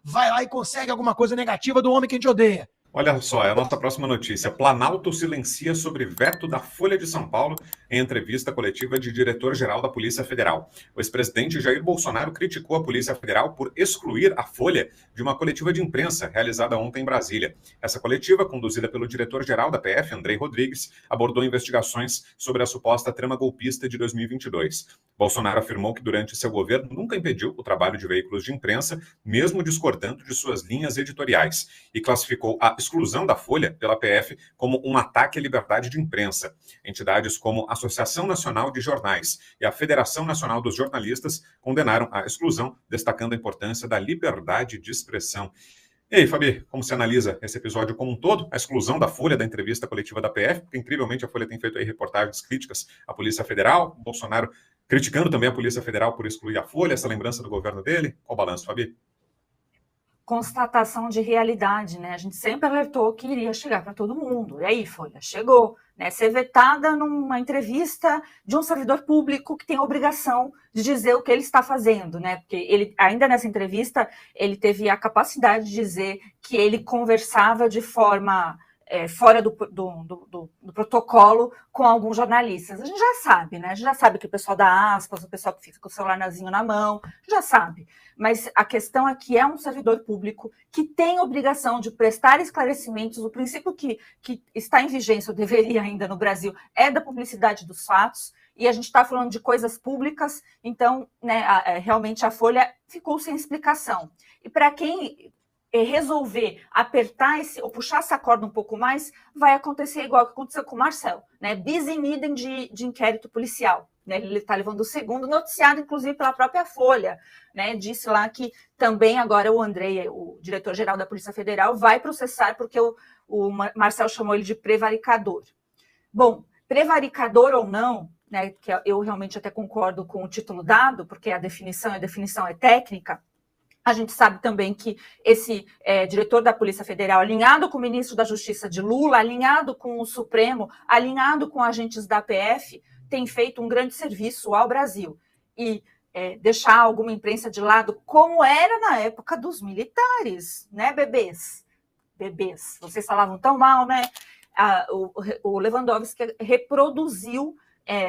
vai lá e consegue alguma coisa negativa do homem que a gente odeia. Olha só, é a nossa próxima notícia. Planalto silencia sobre veto da Folha de São Paulo em entrevista coletiva de diretor-geral da Polícia Federal. O ex-presidente Jair Bolsonaro criticou a Polícia Federal por excluir a Folha de uma coletiva de imprensa realizada ontem em Brasília. Essa coletiva, conduzida pelo diretor-geral da PF, Andrei Rodrigues, abordou investigações sobre a suposta trama golpista de 2022. Bolsonaro afirmou que durante seu governo nunca impediu o trabalho de veículos de imprensa, mesmo discordando de suas linhas editoriais, e classificou a exclusão da Folha pela PF como um ataque à liberdade de imprensa. Entidades como a Associação Nacional de Jornais e a Federação Nacional dos Jornalistas condenaram a exclusão, destacando a importância da liberdade de expressão. E aí, Fabi, como você analisa esse episódio como um todo, a exclusão da Folha da entrevista coletiva da PF, porque incrivelmente a Folha tem feito aí reportagens críticas à Polícia Federal, Bolsonaro criticando também a Polícia Federal por excluir a Folha, essa lembrança do governo dele? Qual o balanço, Fabi? Constatação de realidade, né? A gente sempre alertou que iria chegar para todo mundo. E aí, Folha, chegou, né? Ser vetada numa entrevista de um servidor público que tem a obrigação de dizer o que ele está fazendo, né? Porque ele, ainda nessa entrevista, ele teve a capacidade de dizer que ele conversava de forma fora do protocolo com alguns jornalistas. A gente já sabe, né? A gente já sabe que o pessoal dá aspas, o pessoal que fica com o celularzinho na mão, já sabe. Mas a questão é que é um servidor público que tem obrigação de prestar esclarecimentos. O princípio que está em vigência, ou deveria ainda no Brasil, é da publicidade dos fatos. E a gente está falando de coisas públicas, então, né, realmente a Folha ficou sem explicação. E para quem resolver apertar ou puxar essa corda um pouco mais, vai acontecer igual que aconteceu com o Marcel, né? Bis in idem de inquérito policial. Né? Ele está levando o segundo, noticiado inclusive pela própria Folha, né? Disse lá que também agora o Andrei, o diretor-geral da Polícia Federal, vai processar porque o Marcel chamou ele de prevaricador. Bom, prevaricador ou não, né? Que eu realmente até concordo com o título dado, porque a definição é técnica. A gente sabe também que esse diretor da Polícia Federal, alinhado com o ministro da Justiça de Lula, alinhado com o Supremo, alinhado com agentes da PF, tem feito um grande serviço ao Brasil. E deixar alguma imprensa de lado, como era na época dos militares, né, bebês? Bebês. Vocês falavam tão mal, né? O Lewandowski reproduziu,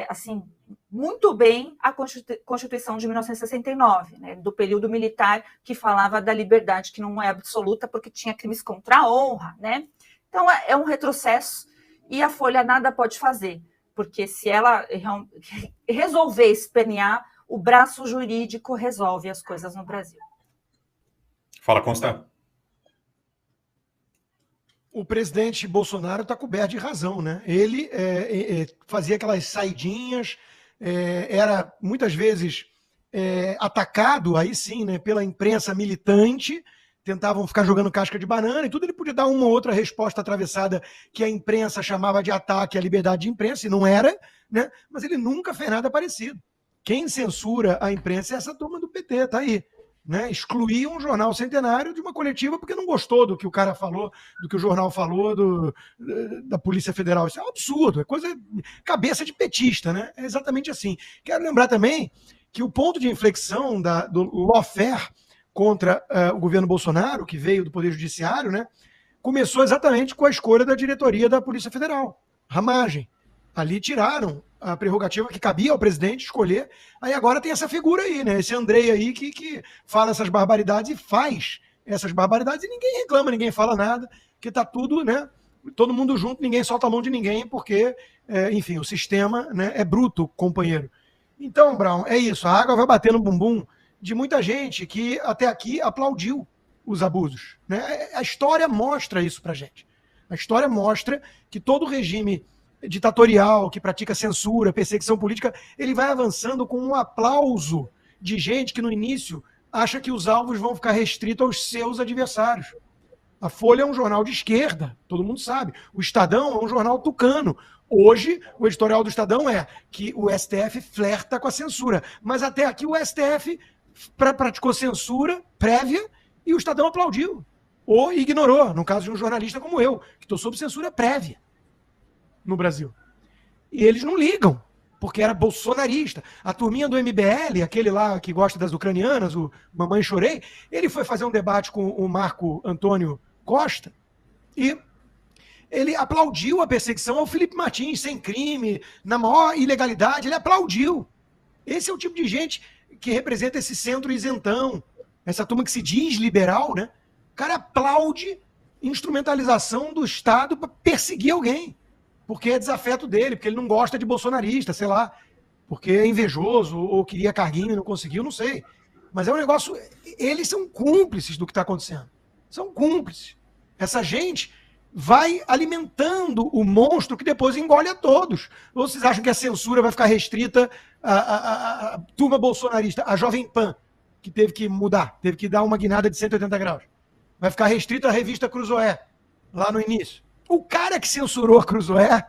assim, muito bem a Constituição de 1969, né, do período militar, que falava da liberdade, que não é absoluta, porque tinha crimes contra a honra, né? Então, é um retrocesso e a Folha nada pode fazer, porque se ela resolver espernear, o braço jurídico resolve as coisas no Brasil. Fala, Consta. O presidente Bolsonaro está coberto de razão, né? Ele fazia aquelas saidinhas, era muitas vezes atacado, aí sim, né, pela imprensa militante, tentavam ficar jogando casca de banana e tudo, ele podia dar uma ou outra resposta atravessada que a imprensa chamava de ataque à liberdade de imprensa, e não era, né? Mas ele nunca fez nada parecido. Quem censura a imprensa é essa turma do PT, tá aí. Né, excluir um jornal centenário de uma coletiva porque não gostou do que o cara falou, do que o jornal falou da Polícia Federal. Isso é um absurdo, é coisa cabeça de petista, né? É exatamente assim. Quero lembrar também que o ponto de inflexão do lawfare contra o governo Bolsonaro, que veio do Poder Judiciário, né, começou exatamente com a escolha da diretoria da Polícia Federal, ramagem. Ali tiraram a prerrogativa que cabia ao presidente escolher. Aí agora tem essa figura aí, né? Esse Andrei aí que fala essas barbaridades e faz essas barbaridades e ninguém reclama, ninguém fala nada, que tá tudo, né? Todo mundo junto, ninguém solta a mão de ninguém, porque, enfim, o sistema, né, é bruto, companheiro. Então, Brown, é isso. A água vai bater no bumbum de muita gente que até aqui aplaudiu os abusos, né? A história mostra isso pra gente. A história mostra que todo regime ditatorial, que pratica censura, perseguição política, ele vai avançando com um aplauso de gente que no início acha que os alvos vão ficar restritos aos seus adversários. A Folha é um jornal de esquerda, todo mundo sabe. O Estadão é um jornal tucano. Hoje, o editorial do Estadão é que o STF flerta com a censura. Mas até aqui o STF praticou censura prévia e o Estadão aplaudiu. Ou ignorou, no caso de um jornalista como eu, que estou sob censura prévia no Brasil. E eles não ligam, porque era bolsonarista. A turminha do MBL, aquele lá que gosta das ucranianas, o Mamãe Chorei, ele foi fazer um debate com o Marco Antônio Costa e ele aplaudiu a perseguição ao Felipe Martins, sem crime, na maior ilegalidade, ele aplaudiu. Esse é o tipo de gente que representa esse centro isentão, essa turma que se diz liberal, né? O cara aplaude instrumentalização do Estado para perseguir alguém, porque é desafeto dele, porque ele não gosta de bolsonarista, sei lá, porque é invejoso ou queria carguinho e não conseguiu, não sei. Mas é um negócio... Eles são cúmplices do que está acontecendo. São cúmplices. Essa gente vai alimentando o monstro que depois engole a todos. Ou vocês acham que a censura vai ficar restrita à turma bolsonarista, a Jovem Pan, que teve que mudar, teve que dar uma guinada de 180 graus? Vai ficar restrita à revista Cruzoé, lá no início. O cara que censurou a Cruzoé,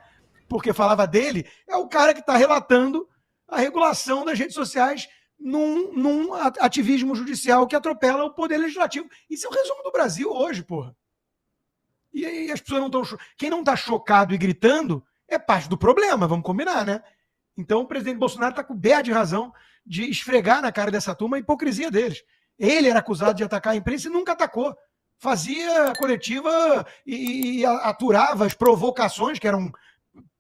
porque falava dele, é o cara que está relatando a regulação das redes sociais num ativismo judicial que atropela o poder legislativo. Isso é o resumo do Brasil hoje, porra. E aí as pessoas não estão... Quem não está chocado e gritando é parte do problema, vamos combinar, né? Então o presidente Bolsonaro está coberto de razão de esfregar na cara dessa turma a hipocrisia deles. Ele era acusado de atacar a imprensa e nunca atacou. Fazia coletiva e aturava as provocações, que eram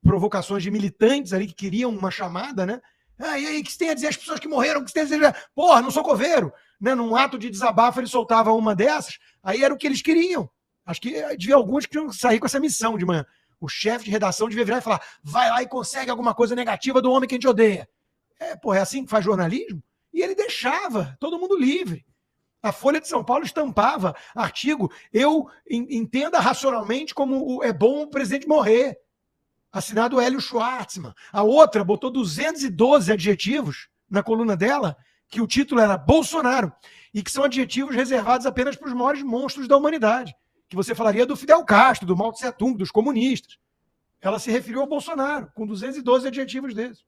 provocações de militantes ali que queriam uma chamada, né? Ah, e aí, o que você tem a dizer as pessoas que morreram? O que você tem a dizer? Porra, não sou coveiro! Né? Num ato de desabafo, ele soltava uma dessas, aí era o que eles queriam. Acho que devia alguns que tinham que sair com essa missão de manhã. O chefe de redação devia virar e falar: vai lá e consegue alguma coisa negativa do homem que a gente odeia. É assim que faz jornalismo? E ele deixava todo mundo livre. A Folha de São Paulo estampava artigo: eu entenda racionalmente como é bom o presidente morrer. Assinado Hélio Schwartzman. A outra botou 212 adjetivos na coluna dela, que o título era Bolsonaro, e que são adjetivos reservados apenas para os maiores monstros da humanidade, que você falaria do Fidel Castro, do Mao Tse Tung, dos comunistas. Ela se referiu ao Bolsonaro, com 212 adjetivos desses.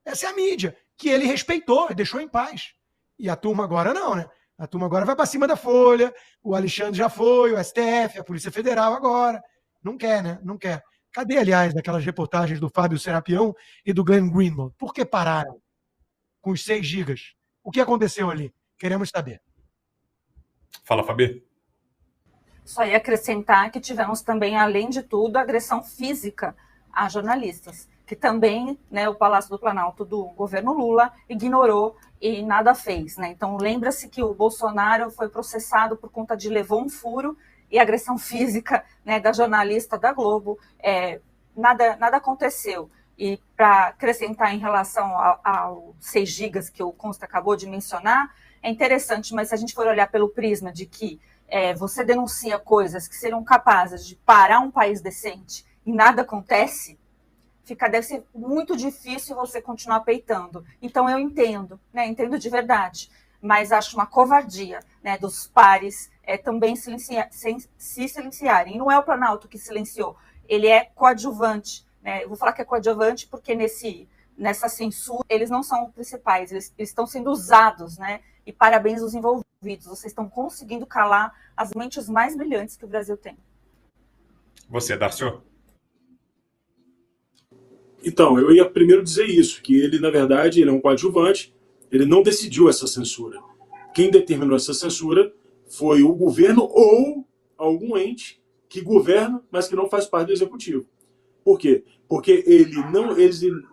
Essa é a mídia, que ele respeitou e deixou em paz. E a turma agora não, né? A turma agora vai para cima da Folha, o Alexandre já foi, o STF, a Polícia Federal agora. Não quer, né? Não quer. Cadê, aliás, aquelas reportagens do Fábio Serapião e do Glenn Greenwald? Por que pararam com os 6 gigas? O que aconteceu ali? Queremos saber. Fala, Fabi. Só ia acrescentar que tivemos também, além de tudo, agressão física a jornalistas, que também, né, o Palácio do Planalto do governo Lula ignorou e nada fez, né? Então, lembra-se que o Bolsonaro foi processado por conta de levou um furo e agressão física, né, da jornalista da Globo, nada aconteceu. E para acrescentar em relação ao 6 gigas que o Consta acabou de mencionar, é interessante, mas se a gente for olhar pelo prisma de que você denuncia coisas que seriam capazes de parar um país decente e nada acontece, deve ser muito difícil você continuar peitando. Então eu entendo, né, entendo de verdade, mas acho uma covardia, né, dos pares também se silenciarem. E não é o Planalto que silenciou, ele é coadjuvante. Né? Eu vou falar que é coadjuvante porque nessa censura eles não são os principais, eles estão sendo usados, né? E parabéns aos envolvidos, vocês estão conseguindo calar as mentes mais brilhantes que o Brasil tem. Você, Darcio? Então, eu ia primeiro dizer isso, que ele, na verdade, ele é um coadjuvante, ele não decidiu essa censura. Quem determinou essa censura foi o governo ou algum ente que governa, mas que não faz parte do executivo. Por quê? Porque eles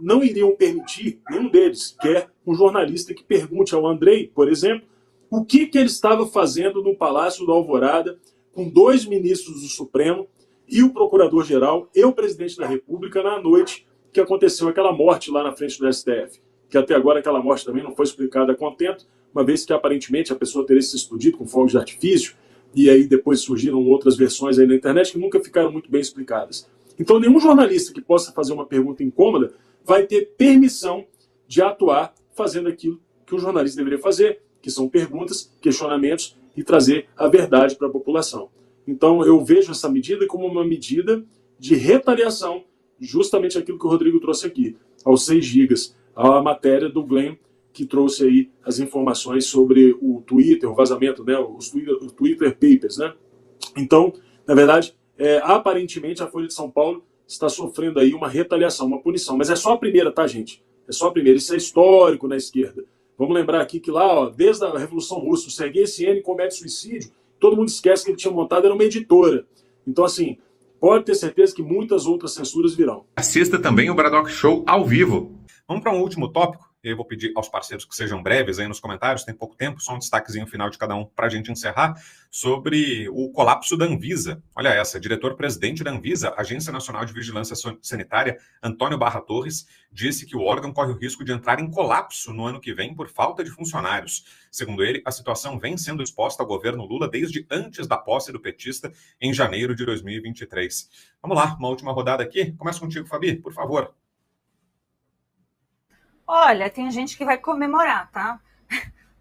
não iriam permitir, nenhum deles quer um jornalista que pergunte ao Andrei, por exemplo, o que ele estava fazendo no Palácio da Alvorada com 2 ministros do Supremo e o Procurador-Geral e o Presidente da República na noite que aconteceu aquela morte lá na frente do STF. Que até agora aquela morte também não foi explicada a contento, uma vez que aparentemente a pessoa teria se explodido com fogos de artifício, e aí depois surgiram outras versões aí na internet que nunca ficaram muito bem explicadas. Então nenhum jornalista que possa fazer uma pergunta incômoda vai ter permissão de atuar fazendo aquilo que o jornalista deveria fazer, que são perguntas, questionamentos e trazer a verdade para a população. Então eu vejo essa medida como uma medida de retaliação, justamente aquilo que o Rodrigo trouxe aqui, aos 6 gigas, a matéria do Glenn, que trouxe aí as informações sobre o Twitter, o vazamento, né, os Twitter Papers, né? Então, na verdade, aparentemente a Folha de São Paulo está sofrendo aí uma retaliação, uma punição. Mas é só a primeira, tá, gente? É só a primeira. Isso é histórico na esquerda. Vamos lembrar aqui que lá, ó, desde a Revolução Russa, o Sergei Yesenin comete suicídio, todo mundo esquece que ele tinha montado era uma editora. Então, assim, pode ter certeza que muitas outras censuras virão. Assista também o Bradock Show ao vivo. Vamos para um último tópico. Eu vou pedir aos parceiros que sejam breves aí nos comentários, tem pouco tempo, só um destaquezinho final de cada um para a gente encerrar, sobre o colapso da Anvisa. Olha essa, diretor-presidente da Anvisa, Agência Nacional de Vigilância Sanitária, Antônio Barra Torres, disse que o órgão corre o risco de entrar em colapso no ano que vem por falta de funcionários. Segundo ele, a situação vem sendo exposta ao governo Lula desde antes da posse do petista em janeiro de 2023. Vamos lá, uma última rodada aqui. Começa contigo, Fabi, por favor. Olha, tem gente que vai comemorar, tá?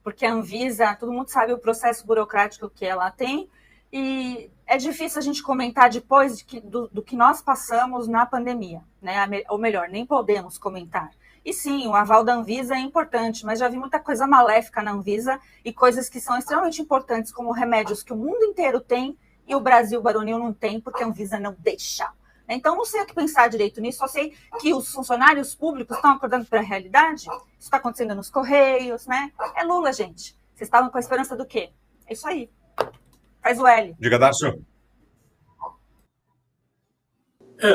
Porque a Anvisa, todo mundo sabe o processo burocrático que ela tem, e é difícil a gente comentar depois do que nós passamos na pandemia, né? Ou melhor, nem podemos comentar. E sim, o aval da Anvisa é importante, mas já vi muita coisa maléfica na Anvisa e coisas que são extremamente importantes, como remédios que o mundo inteiro tem e o Brasil baronil não tem, porque a Anvisa não deixa. Então, não sei o que pensar direito nisso, só sei que os funcionários públicos estão acordando para a realidade. Isso está acontecendo nos Correios, né? É Lula, gente. Vocês estavam com a esperança do quê? É isso aí. Faz o L. Diga, Darcio.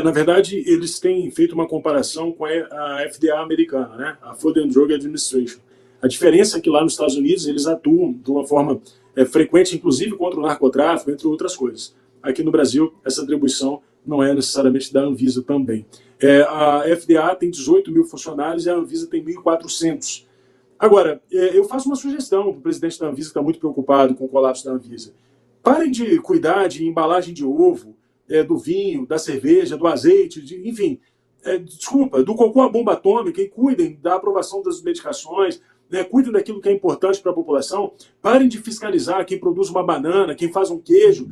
Na verdade, eles têm feito uma comparação com a FDA americana, né? A Food and Drug Administration. A diferença é que lá nos Estados Unidos eles atuam de uma forma frequente, inclusive contra o narcotráfico, entre outras coisas. Aqui no Brasil, essa atribuição não é necessariamente da Anvisa também. A FDA tem 18 mil funcionários e a Anvisa tem 1.400. Agora, eu faço uma sugestão para o presidente da Anvisa, que está muito preocupado com o colapso da Anvisa. Parem de cuidar de embalagem de ovo, do vinho, da cerveja, do azeite, enfim, do cocô à bomba atômica, e cuidem da aprovação das medicações, cuidem daquilo que é importante para a população, parem de fiscalizar quem produz uma banana, quem faz um queijo,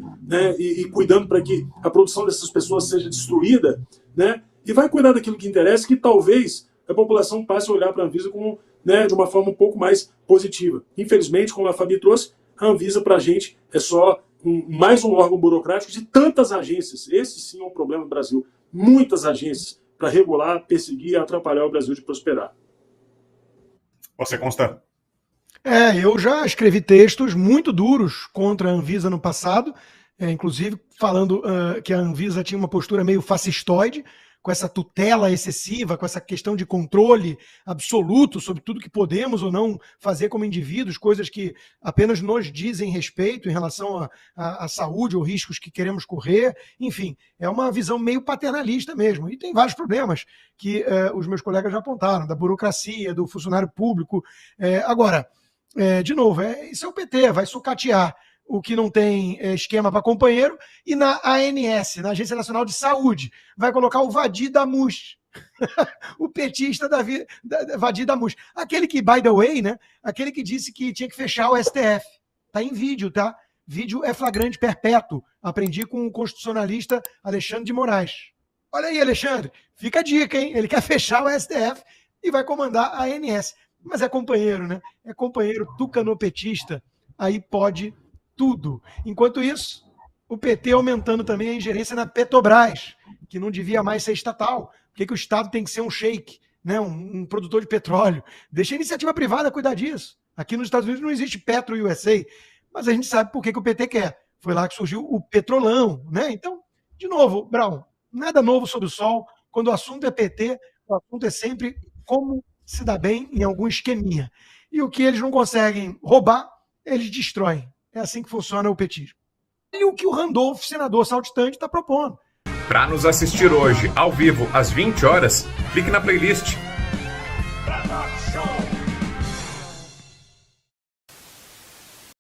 e cuidando para que a produção dessas pessoas seja destruída, e vai cuidar daquilo que interessa, que talvez a população passe a olhar para a Anvisa de uma forma um pouco mais positiva. Infelizmente, como a Fabi trouxe, a Anvisa para a gente é só mais um órgão burocrático de tantas agências. Esse sim é um problema no Brasil. Muitas agências para regular, perseguir e atrapalhar o Brasil de prosperar. Você, Constant? Eu já escrevi textos muito duros contra a Anvisa no passado, inclusive falando que a Anvisa tinha uma postura meio fascistoide, com essa tutela excessiva, com essa questão de controle absoluto sobre tudo que podemos ou não fazer como indivíduos, coisas que apenas nos dizem respeito em relação à saúde ou riscos que queremos correr. Enfim, é uma visão meio paternalista mesmo. E tem vários problemas que os meus colegas já apontaram, da burocracia, do funcionário público. Agora, de novo, isso é o PT, vai sucatear o que não tem esquema para companheiro, e na ANS, na Agência Nacional de Saúde, vai colocar o Vadir Damus, o petista Vadir Damus. Aquele que, by the way, né, aquele que disse que tinha que fechar o STF. Está em vídeo, tá? Vídeo é flagrante perpétuo. Aprendi com o constitucionalista Alexandre de Moraes. Olha aí, Alexandre, fica a dica, hein? Ele quer fechar o STF e vai comandar a ANS. Mas é companheiro, né? É companheiro tucanopetista, aí pode tudo. Enquanto isso, o PT aumentando também a ingerência na Petrobras, que não devia mais ser estatal. Por que o Estado tem que ser um sheik, né? um produtor de petróleo? Deixa a iniciativa privada cuidar disso. Aqui nos Estados Unidos não existe Petro USA, mas a gente sabe por que o PT quer. Foi lá que surgiu o Petrolão, né? Então, de novo, Brown, nada novo sob o sol. Quando o assunto é PT, o assunto é sempre como se dá bem em algum esqueminha. E o que eles não conseguem roubar, eles destroem. É assim que funciona o petismo. E o que o Randolph, senador saltitante, está propondo. Para nos assistir hoje, ao vivo, às 20 horas, clique na playlist. Bradock Show.